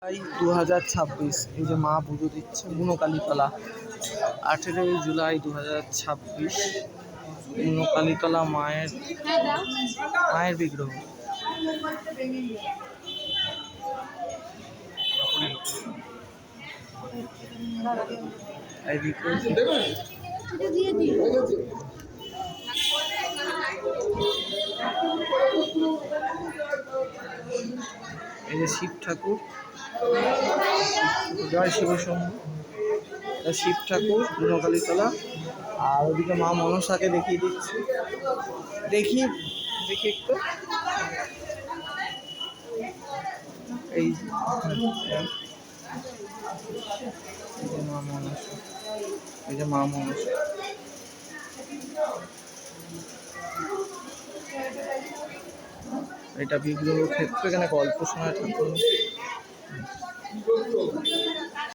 2026 এই যে মা পুজো দিচ্ছে বুনোকালীতলা। 18ই জুলাই 2026 বুনোকালীতলা মায়ের বিগ্রহ। এই যে শিব ঠাকুর, জয় শিব শম্ভু। শিব ঠাকুর বুনোকালীতলা। আর ওদিকে মা মনসাকে দেখিয়ে দিচ্ছি, দেখি একটু। এই যে মা মনসা, এই যে মা মনসা। এটা বিগ্রহ ক্ষেত্র, এখানে গল্প শোনায় ঠাকুর।